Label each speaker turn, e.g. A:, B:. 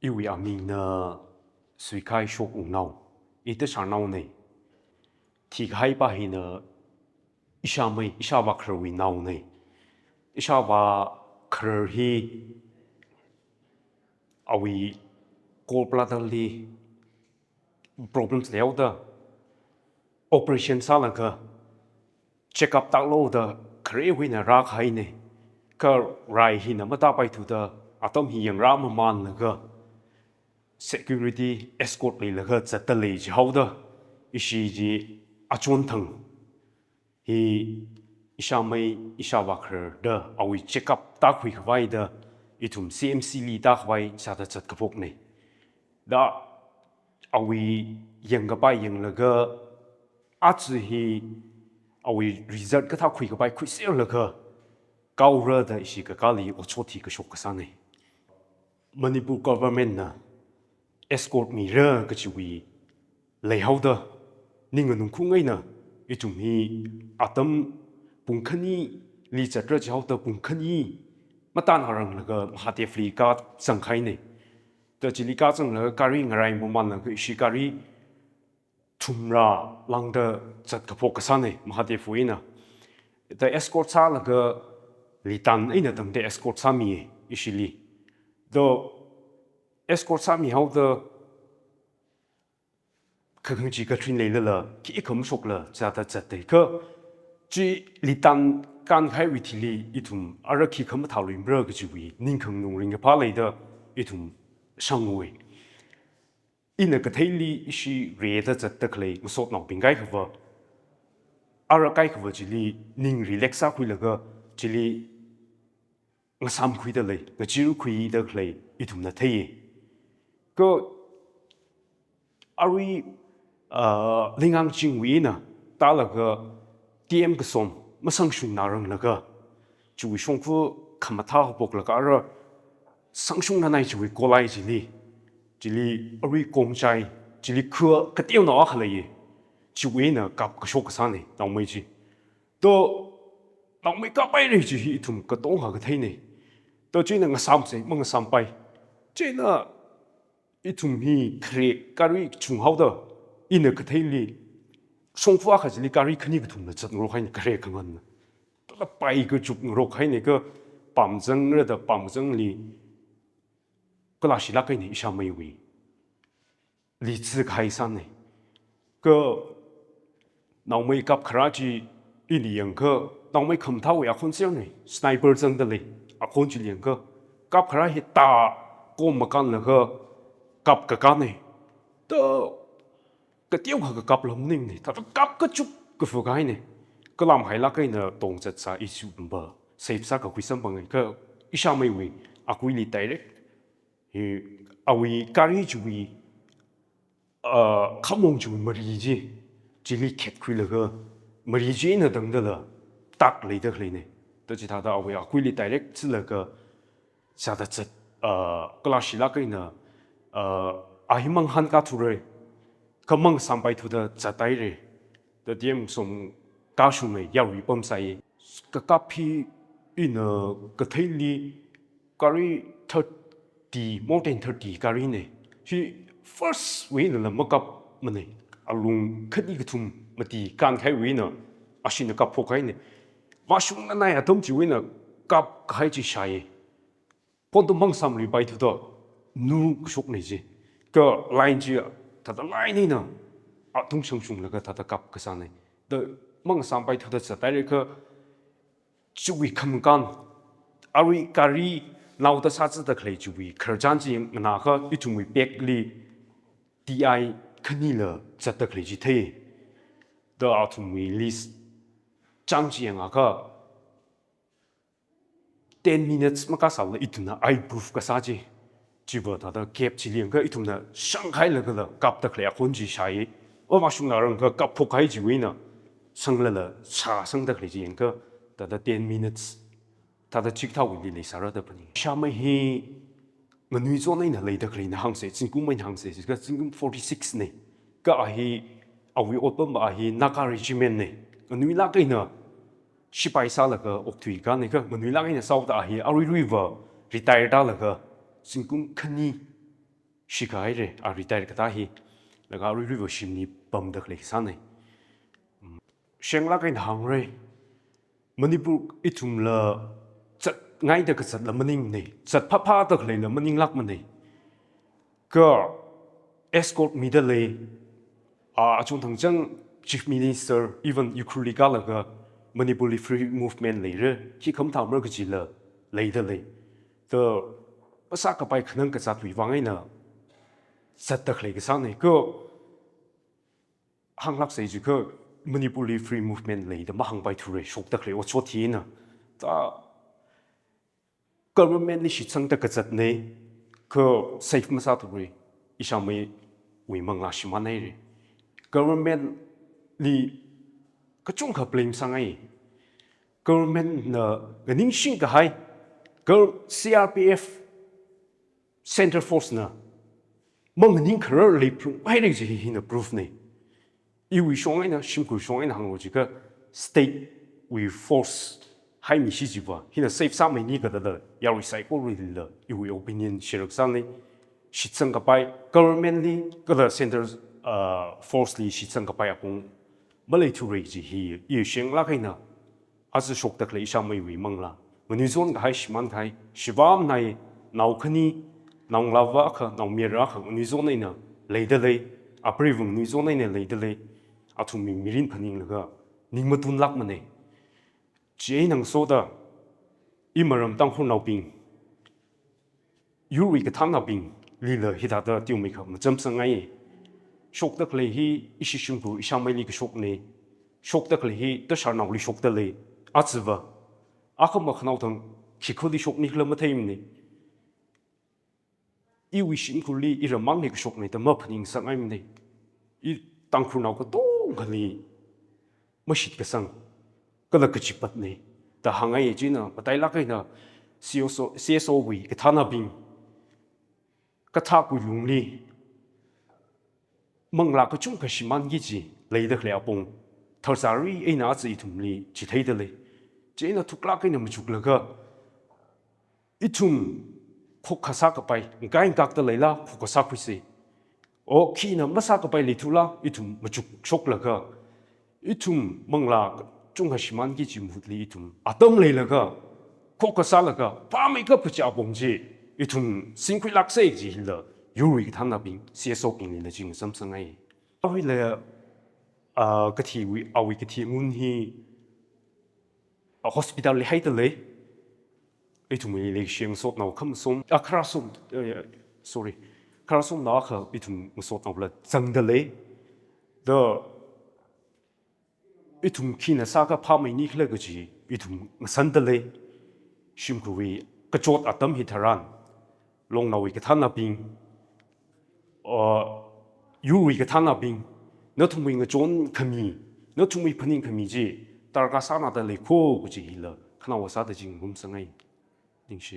A: Iwi amina suy khai shok ung nau ite sa nau nei thì hai ba hi na isha ba khrewi nau nei isha ba khrer hi awi kol platali problems leo da operation sala ka check up tak lo da khre wi na ra khai nei ka rai hi na mata pai thu da atom hi yang ra ma man la ka security escort li la ka chata le ji hau da ishi ji achon thang hi isha ba khrer da awi check up tak wi khwai da itum CMC li tak khwai sa da chat ka phok nei da awi yang ga bai yang la ga achi hi awi result ka tha khui ka bai khui se la ka cao ra da ishi ka kali o choti ka shok ka sa nei Manipur government na escort mi ra ka chi wi lei hau da ning nung khu ngai na itum hi atam pungkhani li chatra chi hau da pungkhani matan harang la ga hate fli ka sang khai nei ta chi li ka chang la kari ngarai mo man la ka ishi kari thumra lang da chat ka phok ka sa nei mahate fuina the escort sa la ga litan ina dang de escort sa mi ishi li do escort sa mi hau da khang chi ka trin le la ki khom sok la cha ta chat te ka chi litan kan khai wi thi li itum ara ki kham thau lim bra ga chi wi ning khang nung ring pa le da itum sang wi ina ka thaili ishi re da chat ta khlei usot nong pingai khwa ara kai khwa chi li ning relaxa khui la ga chi li ngasam khui da le nga chiru khui da khlei itum na thei ko ari lingang ching wi na ta la ga tm ka som masang shung na rang la ga chu wi shong fu khama tha bok la ka ra sang shung na nai chu wi ko lai chi li ari kong chai chi li khua ka tiu na a khala yi chu wi na kap ka shok ka sa nei tang mai chi to tang mai ka pai ri chi hi thum ka tong ha ka thei nei to chi na ngasam se mang ngasam pai chi na itum hi khre kari chung hau da ina ka thei li song fu a kha li kari khani ka thum na chat ngro khai ni khre ka ngan to la pai ka chup ngro khai ni ka pam jang re da pam jang li ka la shi la kai ni isha mai wi li chi khai san nei ka nau mai kap khra chi ini yang ka nau mai kham thau ya khon sia nei sniper jang da le a khon chi liang ka kap khra hi ta ko ma kan la ka kap ka ka nei to ka tiêu ka kap lam ning nei ta kap ka chup ka fu gai nei ka lam hai la kai na tong chat sa issue ba safe sa ka khui sam bang ka isha mai wi a kui li direct hi awi kari chu wi khamong chu mari ji chili khet khui la ga mari ji na dang da la tak le da khle nei to chi ta da awi a kui li direct chi la ga sa da chat kala shi la kai na a hi mang han ka thu re ka mang sam pai thu da cha tai re da diem som ka shu mai ya wi pom sai ka ka phi in ka thei li kari 30 more than 30 kari ne hi first we na makap mane alung khani ka thum mati kan khai we na ashin ka pho khai ne wa shung na na ya tom chi we na kap khai chi shai pon to mang sam li bai thu do nu shok ne ji ka line ji ta da line ni na a tung shung shung la ka ta da kap ka sa ne de mang sam bai thu da sa tai ka chu wi kham kan ari kari lau da sa da khlei chu wi khar jan ji na kha I chu wi pek li ti khani la chat da khlei ji thei da a chu wi list chang ji nga kha 10 minutes maka sal ituna I proof ka sa ji chi ba ta da kep chi liang ka ituna shanghai la ka la kap da khlei khon ji shai o ma shung na rang ka kap phok hai ji wi na sang la sa sang da khlei ji yang ka ta da 10 minutes ta da chik thau wi li sa ra da pani sha mai hi nganui zo nei na le da khlei na hang se ching kum mai hang se ka ching kum 46 nei ka a hi a wi ot pa ma hi na ka regiment nei nganui la kai na sipai sa la ka ok thui ka nei ka nganui la kai na sau da hi a river retire da la ka ching kum khani shi ka ai re a retire ka ta hi la ga ri vo shim ni pam dak le sa nei sheng la kain hang re Manipur itum la chat ngai da ka chat la maning nei chat pha pha tak le la maning lak man nei ka escort mi da le a chung thang chang chief minister even Ukraine ka la ga Manipuri free movement le re ki kham thang mer ka chi la le da le to pasa ka pai khnang ka chat wi wangai na chat tak le ka sa nei ko hang lak sei ji ko Manipuri free movement le da ma hang bai thu re shok tak le o chot thi na ta government ni shi chang ta ka chat nei ko safe ma sa tu re isha mai wi mang la shi ma nei re government ni ka chung ka blame sang ai government na ganing shin ka hai CRPF Center Force na mong ning khar le proof ai re ji hin proof nei I wi shong ai na shim ku shong ai na hang lo ji ka state we force hai mi shi ji ba hin safe sa mai ni ka da ya ri sai ko ri la I wi opinion share sang nei shi chang ka pai government ni ka da center force li shi chang ka pai apung malai thu re ji hi I sheng la kai na as shok tak le sha mai wi mang la mani zon ga hai shman kai shivam nai nau khani nong lava kha nong mira kha mani zon nei na le da le aprivung ni zon nei le da le athum mi mirin phaning la ga ning ma tun lak ma nei che nang so da I maram tang khu nau ping yu wi ka tham na ping li la hi da da tiu mi kha ma cham sang ai shok tak le hi ishi shung pu isha mai li ka shok nei shok tak le hi ta shar nau li shok ta le atsva akha ma khnau thang khi kholi shok ni hlam ma theim ni I wi shin khu li I ramang ni ka shok nei ta ma phaning sang ai ni I tang khu nau ka to khali ma shit ka sang ka la ka chi pat nei ta hangai ji na patai la kai na CSO wi ka thana bing ka tha ku lung li mang la ka chung ka shiman gi ji lei da khla pong thar sari ai na chi thum li chi thei da le che na thuk la kai na mu chuk la ga I thum khok kha sa ka pai ngai ngak da le la khok ka sa khu se o khi na ma sa ka pai le thu la I thum mu chuk chok la ga I thum mang la chung ka shiman gi ji mu li I thum atom le la ga khok ka sa la ga pa mai ka pu cha bong ji I thum sing khu lak se ji la Yuri tham na bing CSO ping ni la jing sam sang ai oi le ka thi wi awi ka thi mun hi a hospital le haita le I thum le sheng sot nau kham som a kharasum sorry kharasum na kha I thum sot nau la chang da le the I thum khina sa ka pha mai ni khla ga ji I thum san da le shim ku wi ka chot atam hi tharan long nawi ka than na ping Yuri ka thana bing no thum wing a chon khami no thum wi phaning khami ji tar ka sa na da le kho ku ji la khana wa sa da jing hum sangai ding shi